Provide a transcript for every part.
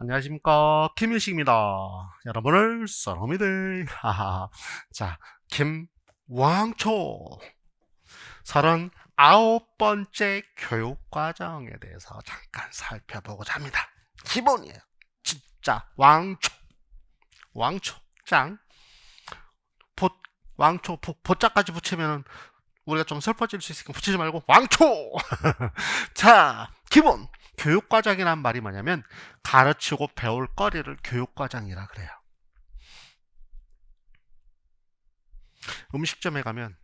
안녕하십니까, 김일식입니다. 여러분을 썰어미들. 자, 김왕초 39번째 교육과정에 대해서 잠깐 살펴보고자 합니다. 기본이에요. 진짜 왕초 짱. 왕초 보자까지 붙이면 우리가 좀 슬퍼질 수 있으니까 붙이지 말고 왕초. 자, 기본 교육과정이란 말이 뭐냐면 가르치고 배울 거리를 교육과정이라 그래요. 음식점에 가면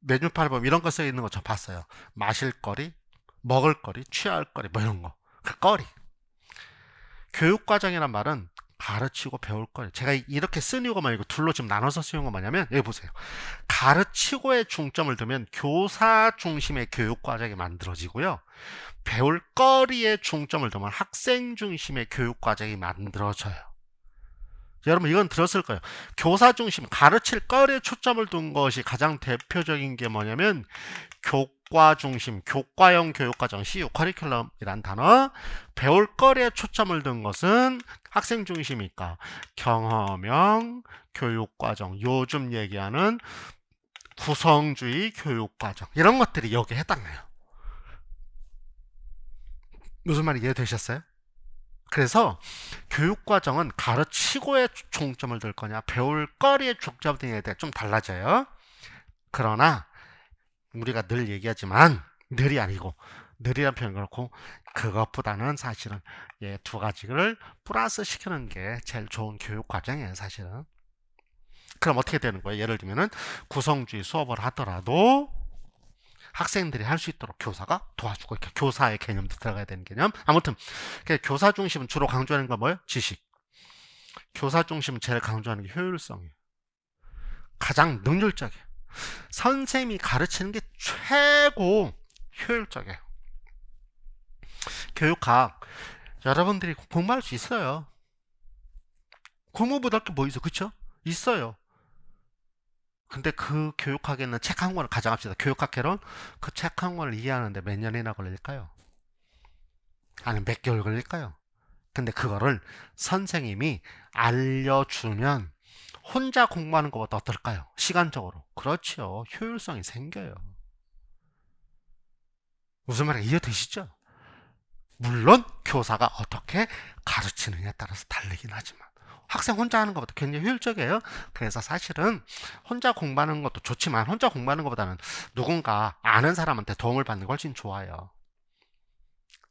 메뉴판에 보면 이런 거 써 있는 거 저 봤어요. 마실 거리, 먹을 거리, 취할 거리, 뭐 이런 거. 그 거리. 교육과정이란 말은 가르치고 배울 거리. 제가 이렇게 쓴 이유가 이거 둘로 지금 나눠서 쓰는 거 뭐냐면, 여기 보세요. 가르치고에 중점을 두면 교사 중심의 교육과정이 만들어지고요. 배울 거리에 중점을 두면 학생 중심의 교육과정이 만들어져요. 여러분 이건 들었을 거예요. 교사 중심, 가르칠 거리에 초점을 둔 것이 가장 대표적인 게 뭐냐면 교과 중심, 교과형 교육과정, CU, 커리큘럼이란 단어. 배울 거리에 초점을 둔 것은 학생 중심이니까 경험형 교육과정, 요즘 얘기하는 구성주의 교육과정, 이런 것들이 여기에 해당해요. 무슨 말이 이해되셨어요? 그래서 교육과정은 가르치고에 중점을 둘 거냐 배울 거리에 중점을 두냐에 대해 좀 달라져요. 그러나 우리가 늘 얘기하지만, 늘이 아니고 늘이란 표현 그렇고, 그것보다는 사실은 두 가지를 플러스 시키는 게 제일 좋은 교육과정이에요 사실은. 그럼 어떻게 되는 거예요? 예를 들면은 구성주의 수업을 하더라도 학생들이 할 수 있도록 교사가 도와주고, 이렇게 교사의 개념도 들어가야 되는 개념. 아무튼 교사 중심은 주로 강조하는 건 뭐예요? 지식. 교사 중심은 제일 강조하는 게 효율성이에요. 가장 능률적이에요. 선생님이 가르치는 게 최고 효율적이에요. 교육학 여러분들이 공부할 수 있어요. 공부보다 게 뭐 있어, 그쵸? 있어요. 근데 그 교육학에 있는 책 한 권을 가져갑시다. 교육학 개론. 그 책 한 권을 이해하는데 몇 년이나 걸릴까요? 아니면 몇 개월 걸릴까요? 근데 그거를 선생님이 알려주면 혼자 공부하는 것보다 어떨까요? 시간적으로. 그렇죠. 효율성이 생겨요. 무슨 말인지 이해되시죠? 물론 교사가 어떻게 가르치느냐에 따라서 다르긴 하지만 학생 혼자 하는 것보다 굉장히 효율적이에요. 그래서 사실은 혼자 공부하는 것도 좋지만 혼자 공부하는 것보다는 누군가 아는 사람한테 도움을 받는 게 훨씬 좋아요.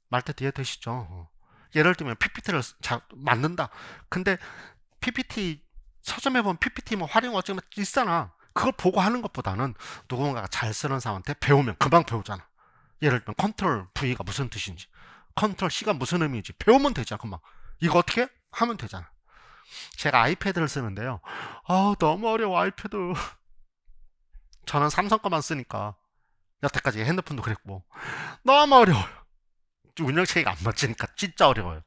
말뜻 이해되시죠? 예를 들면 PPT를 만든다. 근데 PPT 서점에 보면 PPT 뭐 활용 어쩌면 있잖아. 그걸 보고 하는 것보다는 누군가가 잘 쓰는 사람한테 배우면 금방 배우잖아. 예를 들면 컨트롤 V가 무슨 뜻인지, 컨트롤 C가 무슨 의미인지 배우면 되잖아. 금방. 이거 어떻게 하면 되잖아. 제가 아이패드를 쓰는데요. 너무 어려워 아이패드. 저는 삼성 거만 쓰니까 여태까지 핸드폰도 그랬고 너무 어려워요. 운영체계가 안 맞으니까 진짜 어려워요.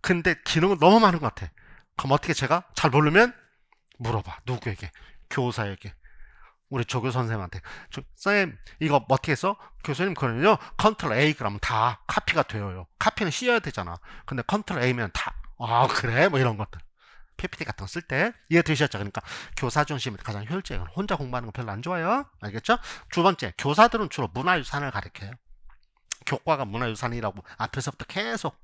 근데 기능은 너무 많은 것 같아. 그럼 어떻게 제가 잘 모르면 물어봐. 누구에게? 교사에게. 우리 조교 선생님한테. 선생님 이거 어떻게 써? 교수님 그러면요 컨트롤 A 그러면 다 카피가 돼요. 카피는 씌워야 되잖아. 근데 컨트롤 A면 다 그래? 뭐 이런 것들. PPT 같은 거 쓸 때 이해되셨죠? 그러니까 교사 중심이 가장 효율적이에요. 혼자 공부하는 거 별로 안 좋아요. 알겠죠? 두 번째, 교사들은 주로 문화유산을 가르쳐요. 교과가 문화유산이라고 앞에서부터 계속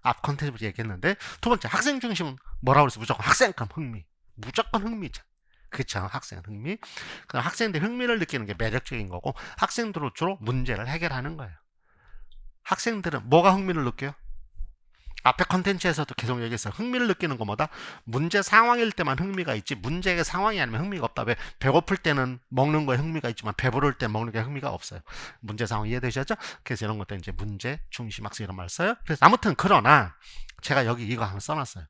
앞 컨텐츠로 얘기했는데, 두 번째 학생 중심은 뭐라고 그랬어? 무조건 학생 그럼 흥미. 무조건 흥미죠. 그쵸? 학생 흥미. 그럼 학생들 흥미를 느끼는 게 매력적인 거고, 학생들은 주로 문제를 해결하는 거예요. 학생들은 뭐가 흥미를 느껴요? 앞에 컨텐츠에서도 계속 얘기했어요. 흥미를 느끼는 것보다 문제 상황일 때만 흥미가 있지 문제의 상황이 아니면 흥미가 없다. 왜? 배고플 때는 먹는 거에 흥미가 있지만 배부를 때 먹는 게 흥미가 없어요. 문제 상황 이해되셨죠? 그래서 이런 것들 이제 문제 중심 학습 이런 말 써요. 그래서 아무튼 그러나 제가 여기 이거 한번 써놨어요.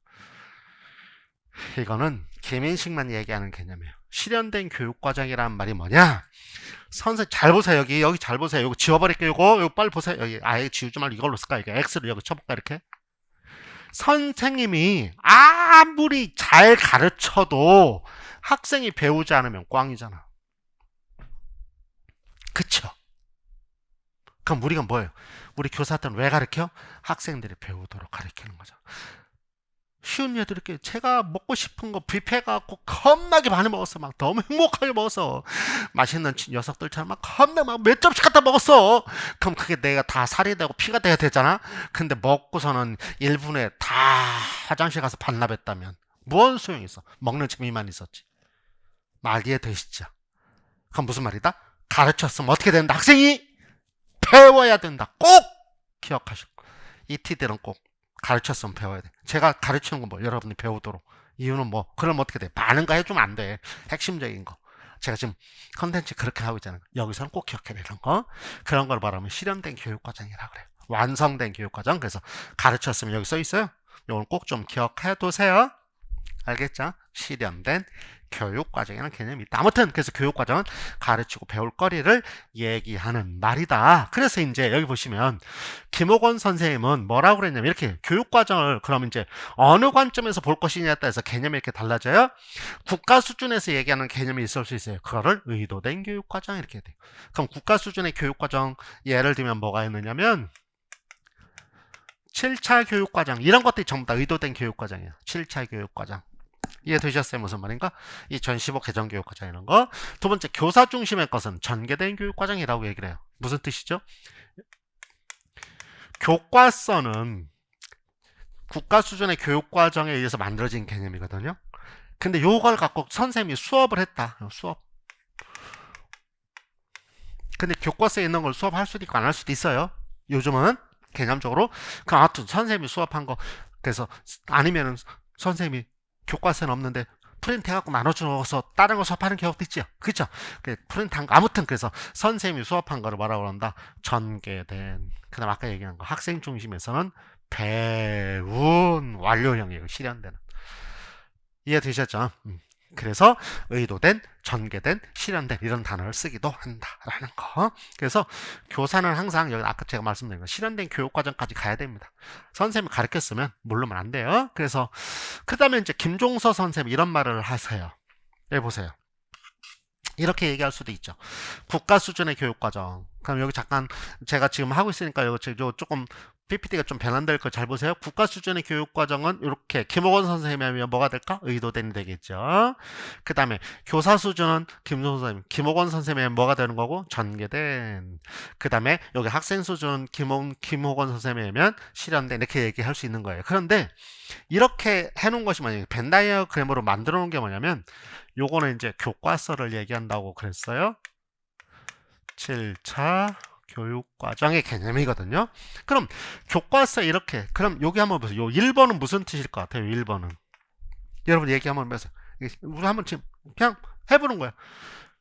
이거는 김인식만 얘기하는 개념이에요. 실현된 교육과정이라는 말이 뭐냐? 선생 잘 보세요. 여기 잘 보세요. 이거 지워버릴게요. 이거 빨리 보세요. 여기 아예 지우지 말고 이걸로 쓸까? 이게 X를 여기 쳐볼까 이렇게? 선생님이 아무리 잘 가르쳐도 학생이 배우지 않으면 꽝이잖아. 그쵸? 그럼 우리가 뭐예요? 우리 교사들은 왜 가르쳐? 학생들이 배우도록 가르치는 거죠. 쉬운 예들 이렇게 제가 먹고 싶은 거 뷔페가갖고 겁나게 많이 먹었어. 막 너무 행복하게 먹었어. 맛있는 녀석들처럼 막 겁나 막 몇 점씩 갖다 먹었어. 그럼 그게 내가 다 살이 되고 피가 돼야 되잖아. 근데 먹고서는 1분에 다 화장실 가서 반납했다면 무슨 소용이 있어? 먹는 재미만 있었지. 말 이해되시죠? 그럼 무슨 말이다? 가르쳤으면 어떻게 된다? 학생이 배워야 된다. 꼭 기억하시고 이티들은 꼭 가르쳤으면 배워야 돼. 제가 가르치는 건 뭐 여러분이 배우도록. 이유는 뭐 그럼 어떻게 돼? 많은 거 해주면 안 돼. 핵심적인 거. 제가 지금 컨텐츠 그렇게 하고 있잖아요. 여기서는 꼭 기억해야 되는 거. 그런 걸 말하면 실현된 교육과정이라고 그래요. 완성된 교육과정. 그래서 가르쳤으면 여기 써 있어요. 이걸 꼭 좀 기억해 두세요. 알겠죠? 실현된 교육과정이라는 개념이 있다. 아무튼 그래서 교육과정은 가르치고 배울 거리를 얘기하는 말이다. 그래서 이제 여기 보시면 김옥원 선생님은 뭐라고 그랬냐면 이렇게 교육과정을 그럼 이제 어느 관점에서 볼 것이냐에 따라서 개념이 이렇게 달라져요. 국가 수준에서 얘기하는 개념이 있을 수 있어요. 그거를 의도된 교육과정 이렇게 돼요. 그럼 국가 수준의 교육과정 예를 들면 뭐가 있느냐면 7차 교육과정 이런 것들이 전부 다 의도된 교육과정이에요. 7차 교육과정. 이해되셨어요? 무슨 말인가? 2015 개정교육과정 이런 거. 두 번째, 교사 중심의 것은 전개된 교육과정이라고 얘기를 해요. 무슨 뜻이죠? 교과서는 국가 수준의 교육과정에 의해서 만들어진 개념이거든요. 근데 요걸 갖고 선생님이 수업을 했다. 수업. 근데 교과서에 있는 걸 수업할 수도 있고 안 할 수도 있어요. 요즘은 개념적으로. 그럼 아무튼 선생님이 수업한 거 그래서 아니면은 선생님이 교과서는 없는데 프린트 해갖고 나눠줘서 다른 거 수업하는 경우도 있죠. 그죠? 프린트한 거 아무튼 그래서 선생님이 수업한 거를 뭐라고 그런다? 전개된. 그다음 아까 얘기한 거 학생 중심에서는 배운 완료형이에요. 실현되는. 이해되셨죠? 그래서 의도된, 전개된, 실현된 이런 단어를 쓰기도 한다라는 거. 그래서 교사는 항상 여기 아까 제가 말씀드린 거 실현된 교육과정까지 가야 됩니다. 선생님이 가르쳤으면 모르면 안 돼요. 그래서 그 다음에 이제 김종서 선생님 이런 말을 하세요. 여기 보세요. 이렇게 얘기할 수도 있죠. 국가 수준의 교육과정. 그럼 여기 잠깐 제가 지금 하고 있으니까 요 조금 PPT가 좀 변환될 거 잘 보세요. 국가 수준의 교육과정은 이렇게 김옥원 선생님이 하면 뭐가 될까? 의도된 되겠죠. 그 다음에 교사 수준은 김종서 선생님, 김옥원 선생님이 하면 뭐가 되는 거고? 전개된. 그 다음에 여기 학생 수준은 김옥원 선생님이 하면 실현된 이렇게 얘기할 수 있는 거예요. 그런데 이렇게 해놓은 것이 뭐냐면 벤 다이어그램으로 만들어 놓은 게 뭐냐면 요거는 이제 교과서를 얘기한다고 그랬어요. 7차 교육과정의 개념이거든요. 그럼 교과서 이렇게 그럼 여기 한번 보세요. 요 1번은 무슨 뜻일 것 같아요? 1번은 여러분 얘기 한번 해보세요. 우리 한번 지금 그냥 해보는 거야.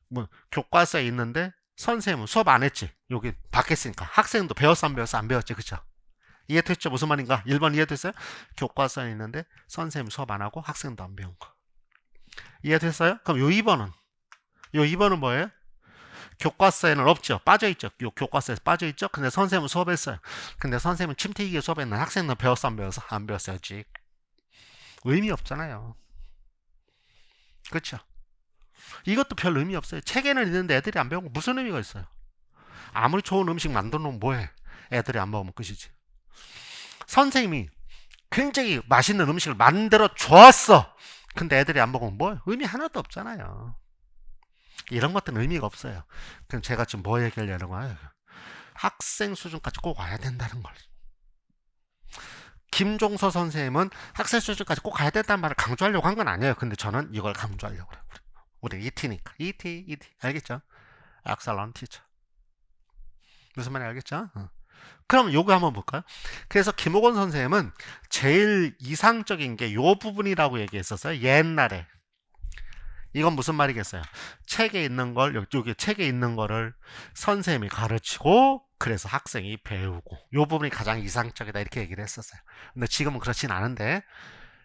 뭐 교과서에 있는데 선생님은 수업 안 했지. 여기 바뀌었으니까 학생도 배웠어 안 배웠어? 안 배웠지. 그쵸? 이해됐죠? 무슨 말인가? 1번 이해됐어요? 교과서에 있는데 선생님 수업 안 하고 학생도 안 배운 거. 이해됐어요? 그럼 요 2번은 뭐예요? 교과서에는 없죠. 빠져있죠. 요 교과서에서 빠져있죠. 근데 선생님은 수업했어요. 근데 선생님은 침튀기게 수업했는데 학생은 배웠어 안 배웠어? 안 배웠어야지. 의미 없잖아요. 그렇죠? 이것도 별 의미 없어요. 책에는 있는데 애들이 안 배우고 무슨 의미가 있어요? 아무리 좋은 음식 만들어 놓으면 뭐해? 애들이 안 먹으면 끝이지. 선생님이 굉장히 맛있는 음식을 만들어 줬어. 근데 애들이 안 먹으면 뭐 의미 하나도 없잖아요. 이런 것들은 의미가 없어요. 그럼 제가 지금 뭐 얘기하려는 거예요? 학생 수준까지 꼭 와야 된다는 걸. 김종서 선생님은 학생 수준까지 꼭 가야 된다는 말을 강조하려고 한 건 아니에요. 근데 저는 이걸 강조하려고 해요. 우리 ET니까. ET. 알겠죠? Excellent teacher. 무슨 말인지 알겠죠? 그럼 요거 한번 볼까요? 그래서 김옥원 선생님은 제일 이상적인 게 요 부분이라고 얘기했었어요. 옛날에. 이건 무슨 말이겠어요? 책에 있는 걸 여기 책에 있는 거를 선생님이 가르치고 그래서 학생이 배우고 요 부분이 가장 이상적이다 이렇게 얘기를 했었어요. 근데 지금은 그렇진 않은데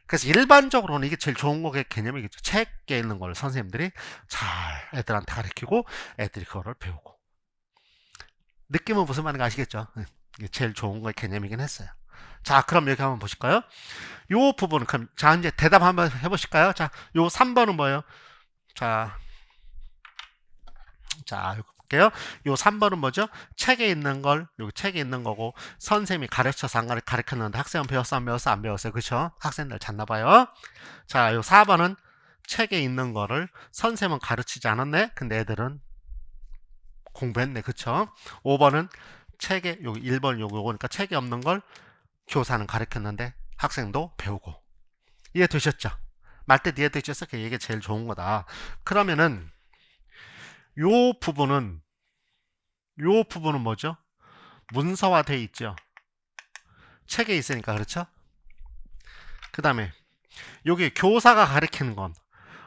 그래서 일반적으로는 이게 제일 좋은 거의 개념이겠죠. 책에 있는 걸 선생님들이 잘 애들한테 가르치고 애들이 그거를 배우고 느낌은 무슨 말인지 아시겠죠? 이게 제일 좋은 거의 개념이긴 했어요. 자, 그럼 여기 한번 보실까요? 요 부분은 그럼 자 이제 대답 한번 해보실까요? 자, 요 3번은 뭐예요? 자, 게요. 요 3번은 뭐죠? 책에 있는 걸, 여기 책에 있는 거고, 선생님이 가르쳐서 안 가르쳤는데 학생은 배웠어, 안 배웠어? 안 배웠어요. 그쵸? 학생들 잤나봐요. 자, 요 4번은 책에 있는 거를 선생님은 가르치지 않았네? 근데 애들은 공부했네. 그쵸? 5번은 책에, 여기 1번 요거니까 책에 없는 걸 교사는 가르쳤는데 학생도 배우고. 이해되셨죠? 말뜻 이해되셨어? 이게 제일 좋은 거다. 그러면은, 요 부분은 뭐죠? 문서화돼 있죠. 책에 있으니까. 그렇죠? 그 다음에 여기 교사가 가르치는 건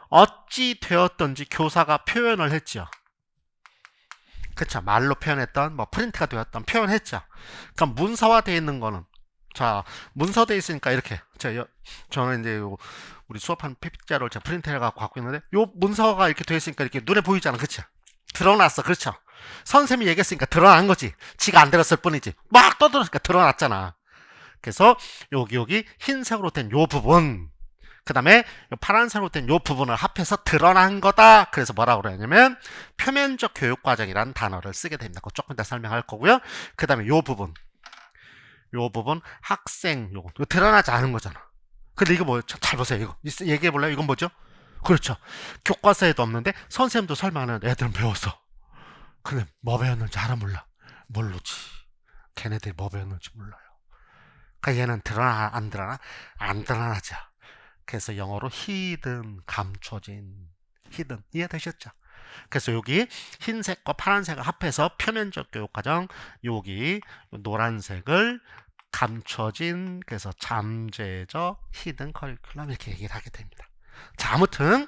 어찌 되었던지 교사가 표현을 했죠. 그쵸? 말로 표현했던, 뭐 프린트가 되었던 표현했죠. 그럼 문서화돼 있는 거는, 자, 문서돼 있으니까 이렇게, 저는 이제 우리 수업한 PPT를 제가 프린트해 갖고 있는데, 요 문서가 이렇게 돼 있으니까 이렇게 눈에 보이잖아. 그쵸? 드러났어. 그렇죠? 선생님이 얘기했으니까 드러난 거지. 지가 안 들었을 뿐이지. 막 떠들었으니까 드러났잖아. 그래서 여기 흰색으로 된 요 부분, 그 다음에 파란색으로 된 요 부분을 합해서 드러난 거다. 그래서 뭐라고 그러냐면 표면적 교육과정이라는 단어를 쓰게 됩니다. 그거 조금 이따 설명할 거고요. 그 다음에 요 부분 학생 요거 드러나지 않은 거잖아. 근데 이거 뭐예요? 잘 보세요. 이거 얘기해 볼래요? 이건 뭐죠? 그렇죠. 교과서에도 없는데 선생님도 설명하는 애들은 배웠어. 근데 뭐 배웠는지 알아 몰라. 모르지. 걔네들이 뭐 배웠는지 몰라요. 그러니까 얘는 드러나 안 드러나? 안 드러나죠. 그래서 영어로 hidden, 감춰진, hidden. 이해되셨죠? 그래서 여기 흰색과 파란색을 합해서 표면적 교육과정, 여기 노란색을 감춰진, 그래서 잠재적 hidden 커리큘럼 이렇게 얘기를 하게 됩니다. 자, 아무튼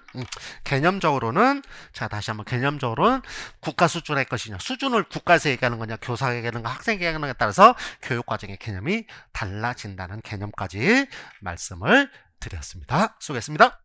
개념적으로는, 자, 다시 한번 개념적으로는 국가 수준의 것이냐, 수준을 국가에서 얘기하는 거냐, 교사가 얘기하는 거, 학생이 얘기하는 거에 따라서 교육과정의 개념이 달라진다는 개념까지 말씀을 드렸습니다. 수고했습니다.